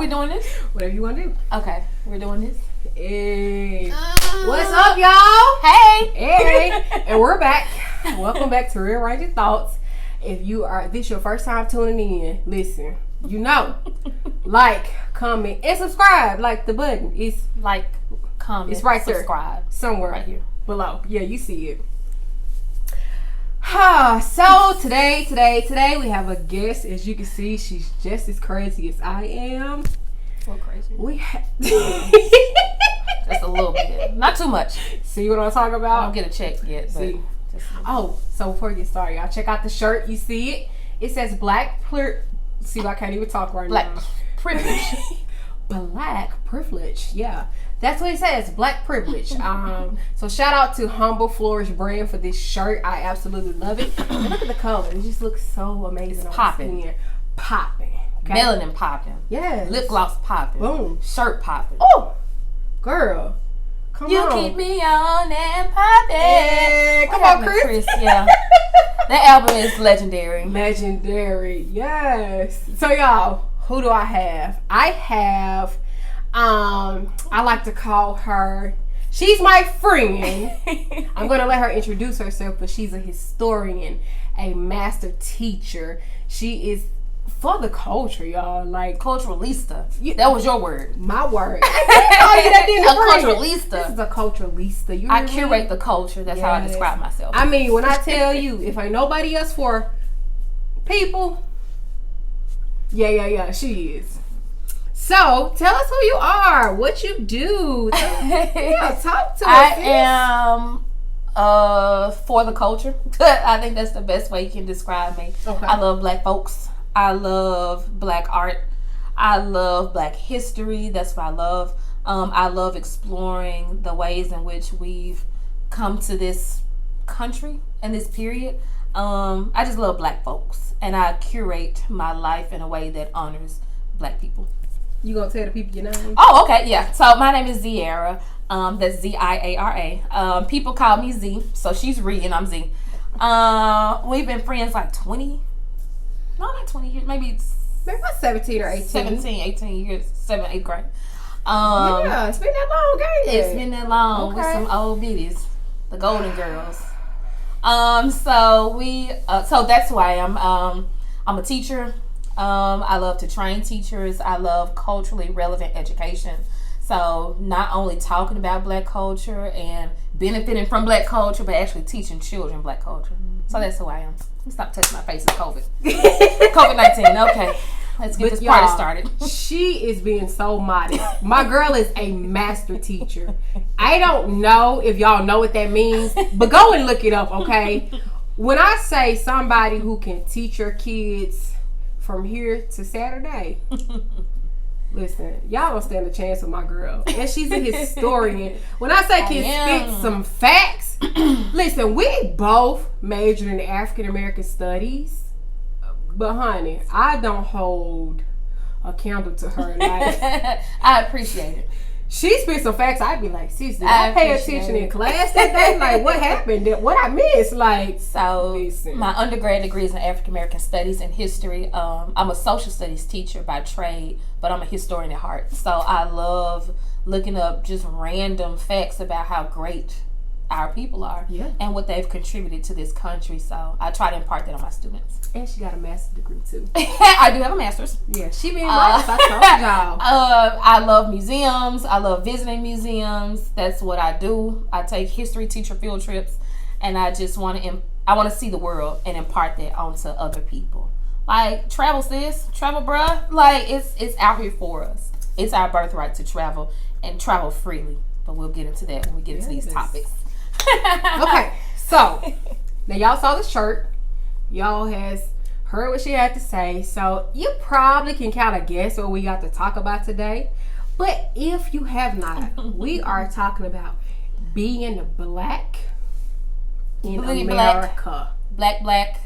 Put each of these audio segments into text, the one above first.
we doing this? Whatever you want to do. Okay, we're doing this. Hey. What's up, y'all? Hey. And we're back. Welcome back to Rearranging Thoughts. If this your first time tuning in, listen, like, comment, and subscribe. Like the button. It's like, comment, it's right there. subscribe. Somewhere right here below. Yeah, you see it. So today we have a guest. As you can see, she's just as crazy as I am. A little crazy. Just a little bit. Not too much. See what I'm talking about? I don't get a check yet. See. So before we get started, y'all check out the shirt. You see it? It says Black See, I can't even talk right now. Privilege. Black privilege. Yeah. That's what it says, Black privilege. So shout out to Humble Flourish brand for this shirt. I absolutely love it. And look at the color. It just looks so amazing. It's popping. Popping. Okay? Melanin popping. Yes. Lip gloss popping. Boom. Shirt popping. Oh, girl. Come you on. keep me on and popping. Yeah. Come on, Chris. Yeah. That album is legendary. Legendary. Yes. So y'all, who do I have? I have I like to call her, she's my friend. I'm going to let her introduce herself, but she's a historian, a master teacher. She is for the culture, y'all. Like, culturalista. That was your word. My word. A culturalista. This is a culturalista. I curate the culture. That's how I describe myself. I mean, when I tell you, if ain't nobody else for people, yeah, she is. So, tell us who you are, what you do. Talk to us. I am for the culture. I think that's the best way you can describe me. Okay. I love Black folks. I love Black art. I love Black history. That's what I love. I love exploring the ways in which we've come to this country and this period. I just love Black folks, and I curate my life in a way that honors Black people. You gonna tell the people your name? Oh, okay, yeah. So my name is Ziara. That's Ziara. People call me Z, so she's Ree and I'm Z. We've been friends like 20. No, not 20 years. Maybe about 17 or 18. 17, 18 years. 7th, 8th grade. Yeah, it's been that long, ain't it? It's been that long with some old biddies, the Golden Girls. So that's who I am. I'm a teacher. I love to train teachers. I love culturally relevant education. So not only talking about Black culture and benefiting from Black culture, but actually teaching children Black culture. So that's who I am. Let me stop touching my face. It's COVID. COVID-19. Okay. Let's get this party started. She is being so modest. My girl is a master teacher. I don't know if y'all know what that means, but go and look it up, okay? When I say somebody who can teach your kids from here to Saturday, listen, y'all don't stand a chance with my girl. And she's a historian. When I say can spit some facts, listen, we both majored in African American studies, but honey, I don't hold a candle to her. Like, I appreciate it. She spit some facts. I'd be like, sis, did I pay attention in class that day? Like, what happened? What I missed? Like, so listen. My undergrad degree is in African American Studies and History. I'm a social studies teacher by trade, but I'm a historian at heart. So I love looking up just random facts about how great our people are and what they've contributed to this country. So I try to impart that on my students. And she got a master's degree too. I do have a master's. Yeah, she being nice. I told y'all. I love museums. I love visiting museums. That's what I do. I take history teacher field trips, and I just want to see the world and impart that onto other people. Like, travel, sis, travel, bruh. Like, it's out here for us. It's our birthright to travel and travel freely. But we'll get into that when we get into these topics. Okay, so now y'all saw the shirt. Y'all has heard what she had to say, so you probably can kind of guess what we got to talk about today. But if you have not, we are talking about being Black in America. Black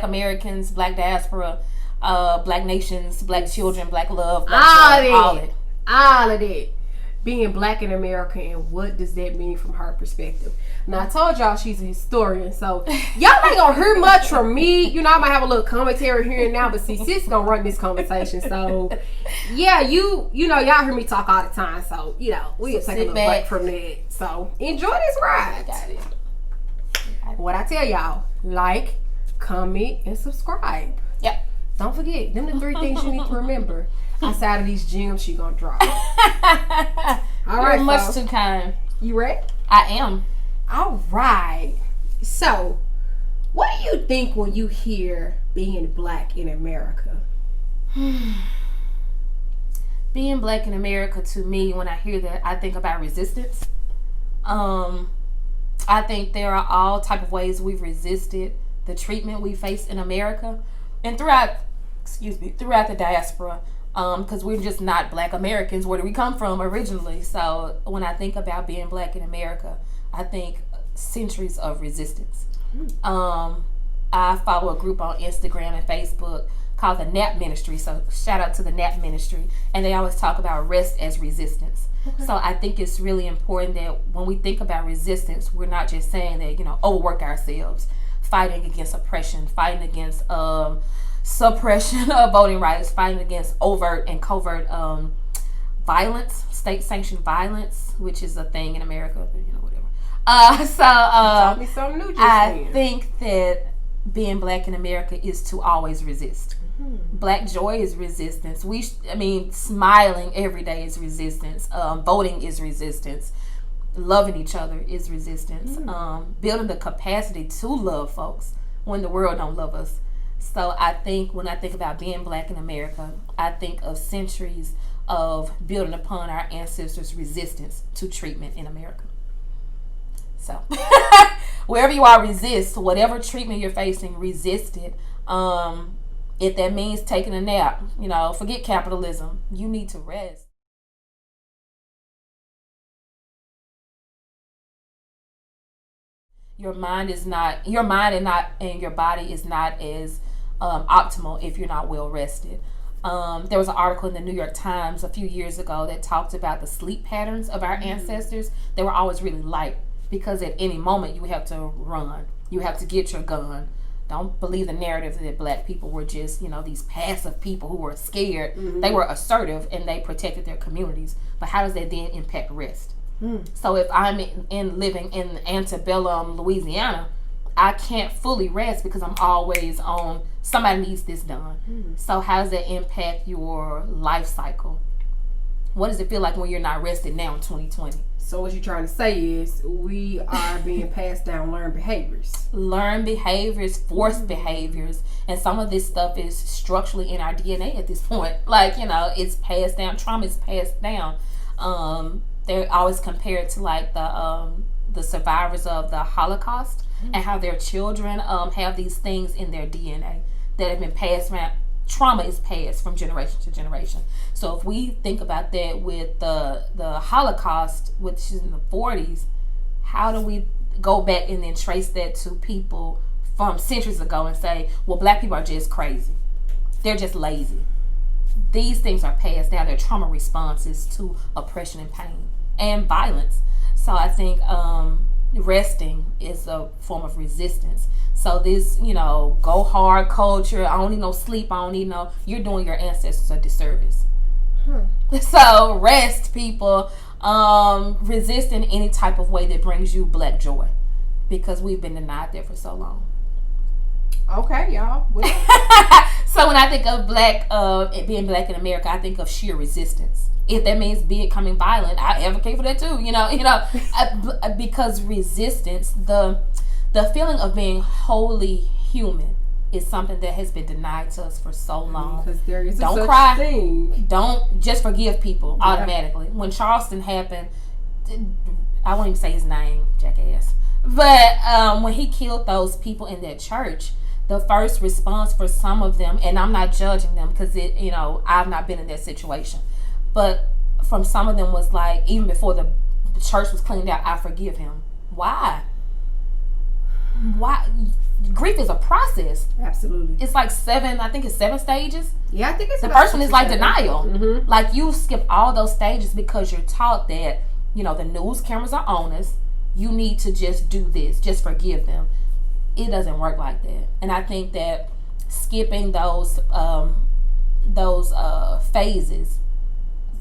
Americans, Black diaspora, Black nations, Black children, Black love, Black joy, all of it. being black in America and what does that mean from her perspective. Now, I told y'all she's a historian, so y'all ain't gonna hear much from me. You know, I might have a little commentary here and now, but see, sis gonna run this conversation. So, yeah, you know, y'all hear me talk all the time, so, you know, we'll take a little break from that. So, enjoy this ride. Got it. What I tell y'all, like, comment, and subscribe. Yep. Don't forget, them the 3 things you need to remember. Outside of these gems she gonna drop. All right, you're much too kind. You ready? I am. All right. So, what do you think when you hear being black in America? Being black in America, to me, when I hear that, I think about resistance. I think there are all type of ways we've resisted the treatment we face in America and throughout the diaspora. Because we're just not black Americans. Where do we come from originally? So when I think about being black in America, I think centuries of resistance. I follow a group on Instagram and Facebook called the NAP Ministry. So shout out to the NAP Ministry. And they always talk about rest as resistance. Okay. So I think it's really important that when we think about resistance, we're not just saying that, you know, overwork ourselves, fighting against oppression, fighting against suppression of voting rights, fighting against overt and covert violence, state-sanctioned violence, which is a thing in America, but, you know, whatever. Taught me something new just I think that being black in America is to always resist. Black joy is resistance. Smiling every day is resistance. Voting is resistance. Loving each other is resistance. Building the capacity to love folks when the world don't love us. So I think when I think about being black in America, I think of centuries of building upon our ancestors' resistance to treatment in America. So wherever you are, resist. Whatever treatment you're facing, resist it. If that means taking a nap, you know, forget capitalism. You need to rest. Your mind and your body is not as optimal if you're not well rested. There was an article in the New York Times a few years ago that talked about the sleep patterns of our ancestors. They were always really light because at any moment you have to run. You have to get your gun. Don't believe the narrative that black people were just, you know, these passive people who were scared. They were assertive and they protected their communities. But how does that then impact rest? So if I'm living in antebellum Louisiana, I can't fully rest because I'm always on somebody needs this done. So how does that impact your life cycle? What does it feel like when you're not rested now in 2020? So what you're trying to say is we are being passed down learned behaviors. Learned behaviors, forced behaviors. And some of this stuff is structurally in our DNA at this point. Like, you know, it's passed down. Trauma is passed down. They're always compared to like the survivors of the Holocaust and how their children have these things in their DNA that have been passed around. Trauma is passed from generation to generation. So if we think about that with the Holocaust, which is in the 40s, how do we go back and then trace that to people from centuries ago and say, well, black people are just crazy. They're just lazy. These things are passed down. They're trauma responses to oppression and pain and violence. So I think resting is a form of resistance. So this, you know, go hard culture, I don't need no sleep, I don't need no, you're doing your ancestors a disservice. So rest, people. Resist in any type of way that brings you black joy, because we've been denied that for so long. Okay, y'all. So when I think of being black in America, I think of sheer resistance. If that means becoming violent, I advocate for that too. Because resistance, the feeling of being wholly human, is something that has been denied to us for so long. Because there is don't such cry. Thing. Don't just forgive people automatically. When Charleston happened, I won't even say his name, jackass. But when he killed those people in that church, the first response for some of them, and I'm not judging them because I've not been in that situation, but from some of them was like, even before the church was cleaned out, I forgive him. Why? why grief is a process. Absolutely. It's like 7 stages. Yeah, I think it's the first one is like 7. denial. Mm-hmm. Like you skip all those stages because you're taught that, you know, the news cameras are on us. You need to just do this, just forgive them. It doesn't work like that. And I think that skipping those phases,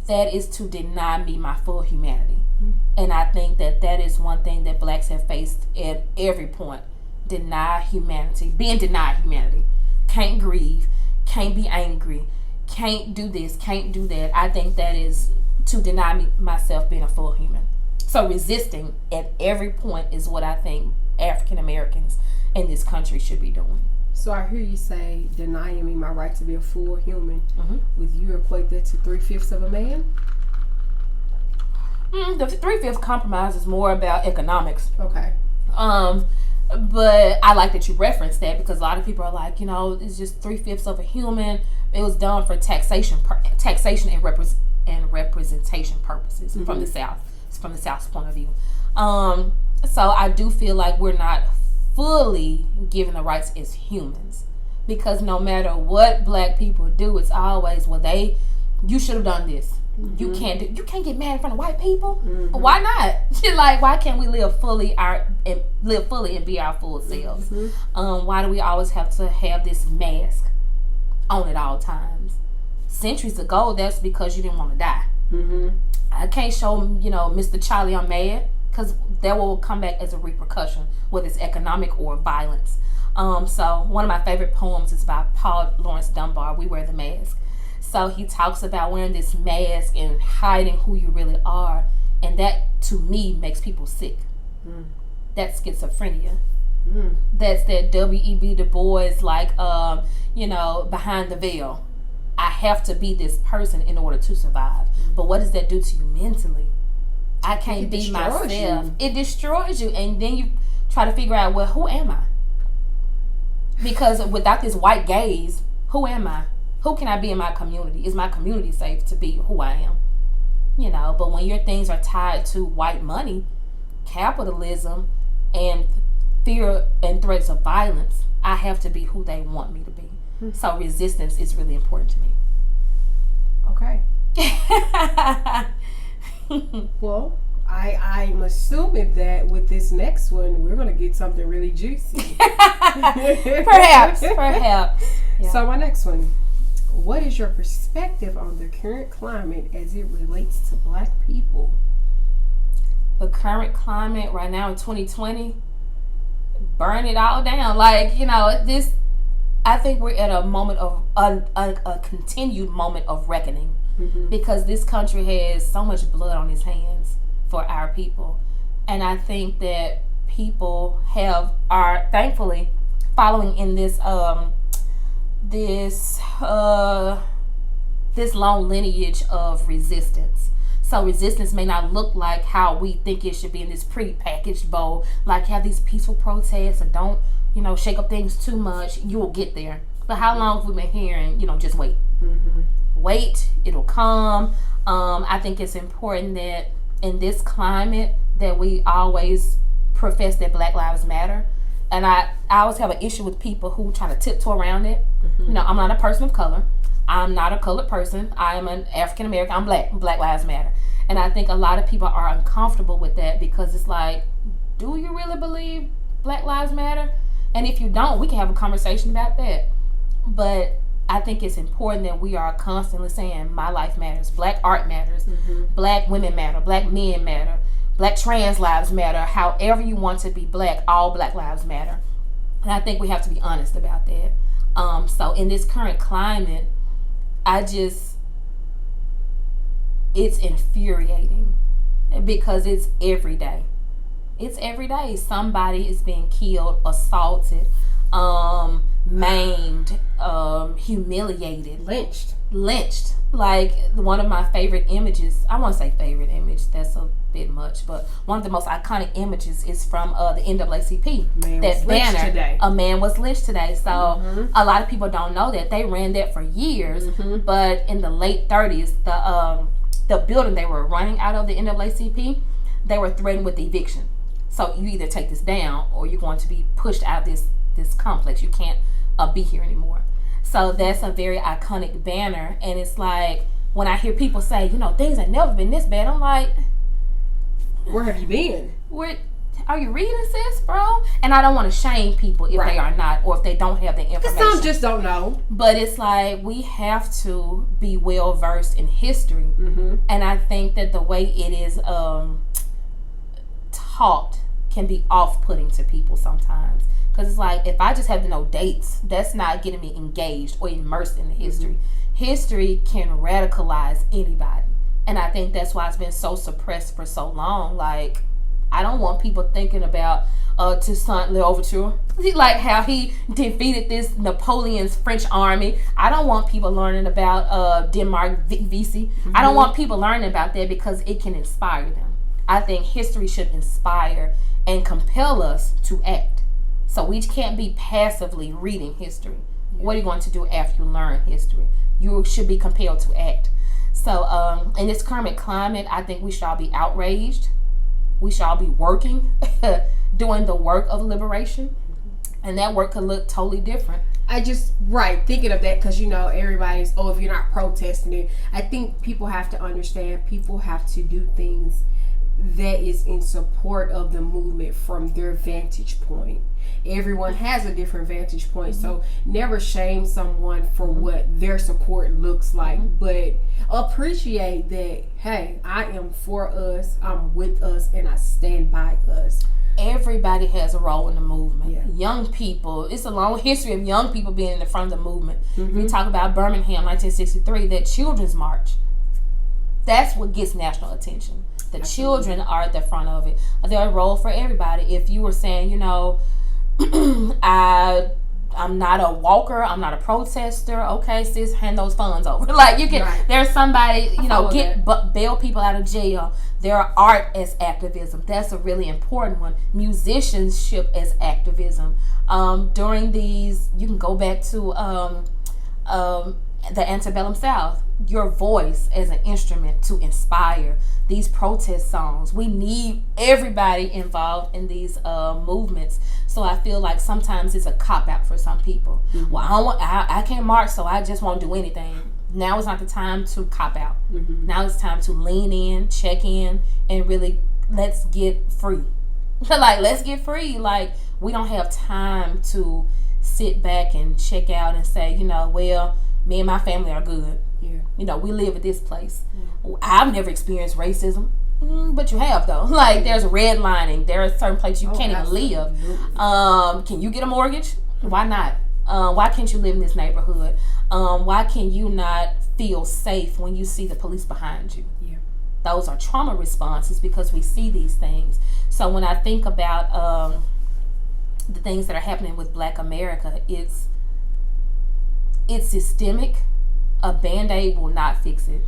that is to deny me my full humanity. Mm-hmm. And I think that is one thing that blacks have faced at every point. Deny humanity, being denied humanity. Can't grieve, can't be angry, can't do this, can't do that. I think that is to deny me myself being a full human. So resisting at every point is what I think African Americans in this country should be doing. So I hear you say denying me my right to be a full human. Mm-hmm. Would you equate that to 3/5 of a man? The 3/5 compromise is more about economics. Okay. But I like that you referenced that because a lot of people are like, you know, it's just 3/5 of a human. It was done for taxation and representation purposes. Mm-hmm. From the South. It's from the South's point of view. So I do feel like we're not fully given the rights as humans, because no matter what black people do, it's always, well, you should have done this. Mm-hmm. You can't get mad in front of white people. Mm-hmm. But why not? Like, why can't we live fully and be our full selves? Mm-hmm. Why do we always have to have this mask on at all times? Centuries ago, that's because you didn't want to die. Mm-hmm. I can't show, you know, Mr. Charlie I'm mad, because that will come back as a repercussion, whether it's economic or violence. So one of my favorite poems is by Paul Laurence Dunbar, We Wear the Mask. So he talks about wearing this mask and hiding who you really are. And that, to me, makes people sick. Mm. That's schizophrenia. Mm. That's that W.E.B. Du Bois, like, you know, behind the veil. I have to be this person in order to survive. Mm. But what does that do to you mentally? I can't be myself. It destroys you. And then you try to figure out, well, who am I? Because without this white gaze, who am I? Who can I be in my community? Is my community safe to be who I am? You know, but when your things are tied to white money, capitalism, and fear and threats of violence, I have to be who they want me to be. Mm-hmm. So resistance is really important to me. Okay. Well, I'm assuming that with this next one, we're going to get something really juicy. Perhaps. Yeah. So my next one. What is your perspective on the current climate as it relates to black people? The current climate right now in 2020, burn it all down. Like, you know, this, I think we're at a moment of, a continued moment of reckoning. Mm-hmm. Because this country has so much blood on its hands for our people. And I think that people are thankfully following in this long lineage of resistance. So resistance may not look like how we think it should be in this pre-packaged bowl, like have these peaceful protests and don't, you know, shake up things too much. You will get there. But how long have we been hearing, you know, just wait? Mm-hmm. Wait, it'll come. I think it's important that in this climate that we always profess that Black Lives Matter. And I always have an issue with people who try to tiptoe around it. Mm-hmm. You know, I'm not a person of color. I'm not a colored person. I'm an African American. I'm black. Black Lives Matter. And I think a lot of people are uncomfortable with that because it's like, do you really believe Black Lives Matter? And if you don't, we can have a conversation about that. But I think it's important that we are constantly saying my life matters, black art matters, mm-hmm. black women matter, black men matter, black trans lives matter, however you want to be black, all black lives matter. And I think we have to be honest about that. So in this current climate, it's infuriating because it's every day. It's every day. Somebody is being killed, assaulted, maimed, humiliated, lynched. Like one of my favorite images, I won't say favorite image, that's a bit much, but one of the most iconic images is from the NAACP. That banner, a man was lynched today. So mm-hmm. a lot of people don't know that. They ran that for years, mm-hmm. but in the late 30s, the building they were running out of, the NAACP, they were threatened with eviction. So you either take this down or you're going to be pushed out of this complex. You can't be here anymore. So that's a very iconic banner. And it's like, when I hear people say, things ain't never been this bad, I'm like, where have you been? Are you reading, sis, bro? And I don't want to shame people if they are not, or if they don't have the information. Because some just don't know. But it's like, we have to be well versed in history. Mm-hmm. And I think that the way it is taught can be off-putting to people sometimes. Because it's like, if I just have to know dates, that's not getting me engaged or immersed in the history. Mm-hmm. History can radicalize anybody. And I think that's why it's been so suppressed for so long. Like, I don't want people thinking about Toussaint L'Ouverture, like how he defeated this Napoleon's French army. I don't want people learning about Denmark Vesey. Mm-hmm. I don't want people learning about that because it can inspire them. I think history should inspire and compel us to act. So we can't be passively reading history. Yeah. What are you going to do after you learn history? You should be compelled to act. So in this current climate, I think we should all be outraged. We should all be working, doing the work of liberation. And that work could look totally different. Thinking of that, because, everybody's, if you're not protesting it. I think people have to understand, people have to do things that is in support of the movement from their vantage point. Everyone has a different vantage point, mm-hmm. so never shame someone for mm-hmm. what their support looks like, mm-hmm. but appreciate that, hey, I am for us, I'm with us, and I stand by us. Everybody has a role in the movement. Yeah. Young people, it's a long history of young people being in the front of the movement. Mm-hmm. We talk about Birmingham, 1963, that Children's March. That's what gets national attention. The Absolutely. Children are at the front of it. There's a role for everybody. If you were saying, I'm not a walker, I'm not a protester, okay, sis, hand those funds over. Like, you can, right. There's somebody, bail people out of jail. There are art as activism. That's a really important one. Musicianship as activism. During these, you can go back to the antebellum South. Your voice as an instrument to inspire these protest songs. We need everybody involved in these movements. So I feel like sometimes it's a cop-out for some people. Mm-hmm. Well, I can't march, so I just won't do anything. Now is not the time to cop out. Mm-hmm. Now it's time to lean in, check in, and really let's get free. Let's get free. Like, we don't have time to sit back and check out and say, well, me and my family are good. Yeah. We live at this place. Yeah. I've never experienced racism. But you have, though. Like, there's redlining. There are certain places you can't even live. Can you get a mortgage? Why not? Why can't you live in this neighborhood? Why can you not feel safe when you see the police behind you? Yeah. Those are trauma responses because we see these things. So when I think about the things that are happening with Black America, it's systemic. A Band-Aid will not fix it.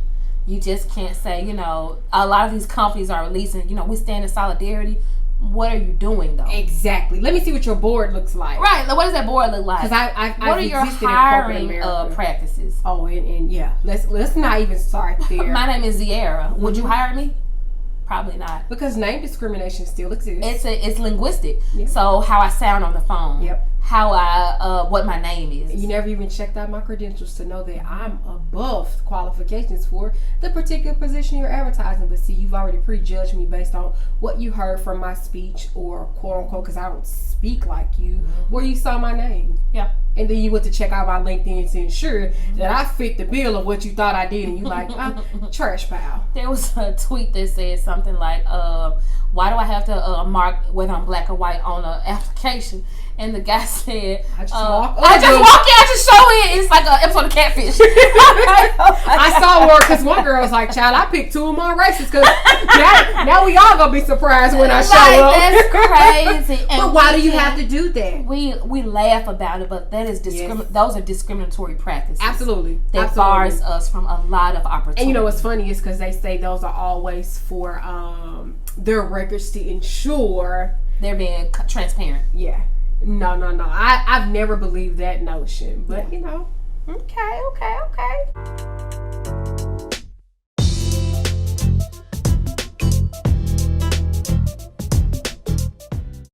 You just can't say, a lot of these companies are releasing, we stand in solidarity. What are you doing, though? Exactly. Let me see what your board looks like. Right. What does that board look like? Because what are your hiring practices? Oh, and yeah. Let's not even start there. My name is Ziera. Mm-hmm. Would you hire me? Probably not. Because name discrimination still exists. It's linguistic. Yep. So how I sound on the phone. Yep. How what my name is. You never even checked out my credentials to know that I'm above qualifications for the particular position you're advertising. But see, you've already prejudged me based on what you heard from my speech, or quote unquote, because I don't speak like you, mm-hmm. where you saw my name. Yeah. And then you went to check out my LinkedIn to ensure that I fit the bill of what you thought I did, and you like, trash pile. There was a tweet that said something like, why do I have to mark whether I'm black or white on an application? And the guy said, I just walk in, I just show it. It's like an episode of Catfish. I saw word because one girl was like, child, I picked 2 of my races because now we all going to be surprised when I show up. That's crazy. But why do you have to do that? We laugh about it, but that is those are discriminatory practices. Absolutely. That bars us from a lot of opportunities. And what's funny is because they say those are always for their records to ensure they're being transparent. Yeah. No. I've never believed that notion. But, okay.